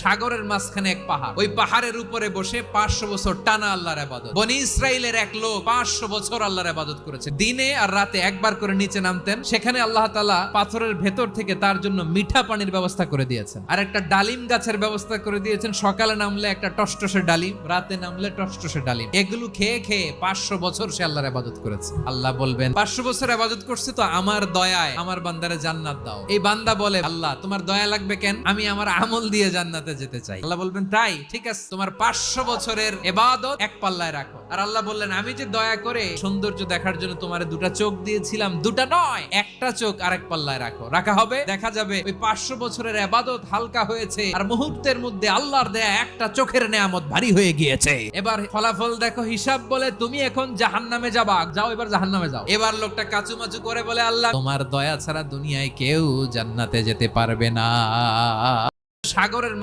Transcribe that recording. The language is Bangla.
সাগরের মাঝখানে এক পাহাড়, ওই পাহাড়ের উপরে বসে 500 বছর টানা আল্লাহর ইবাদত। বনি ইসরাইলের এক লোক 500 বছর আল্লাহর ইবাদত করেছে। দিনে আর রাতে একবার করে নিচে নামতেন, সেখানে আল্লাহ তাআলা পাথরের ভেতর থেকে তার জন্য মিঠা পানির ব্যবস্থা করে দিয়েছেন, আর একটা ডালিম গাছের ব্যবস্থা করে দিয়েছেন। সকালে নামলে একটা টসটসে ডালিম, রাতে নামলে টসটসে ডালিম। এগুলো খেয়ে খেয়ে 500 বছর সে আল্লাহর ইবাদত করেছে। আল্লাহ বলবেন 500 বছর ইবাদত করছে তো আমার দয়ায় আমার বান্দারে জান্নাত দাও। এই বান্দা বলে, আল্লাহ তোমার দয়া লাগবে কেন, আমি আমার আমল দিয়ে জান্নাতে যেতে চাই। আল্লাহ বলবেন তাই, ঠিক আছে, তোমার 500 বছরের ইবাদত এক পাল্লায় রাখো। আর আল্লাহ বললেন, আমি যে দয়া করে সৌন্দর্য দেখার জন্য তোমারে দুটা চোখ দিয়েছিলাম, দুটা নয় একটা চোখ আরেক পাল্লায় রাখো। রাখা হবে, দেখা যাবে ওই 500 বছরের ইবাদত হালকা হয়েছে, আর মুহূর্তের মধ্যে আল্লাহর দেয়া একটা চোখের নেয়ামত ভারী হয়ে গিয়েছে। এবার ফলাফল দেখো, হিসাব বলে তুমি এখন জাহান্নামে যাবা, যাও এবার জাহান্নামে যাও। এবার লোকটা কাচুমাচু করে বলে, আল্লাহ তোমার দয়া ছাড়া দুনিয়ায় কেউ জান্নাতে যেতে পারবে না। সাগরের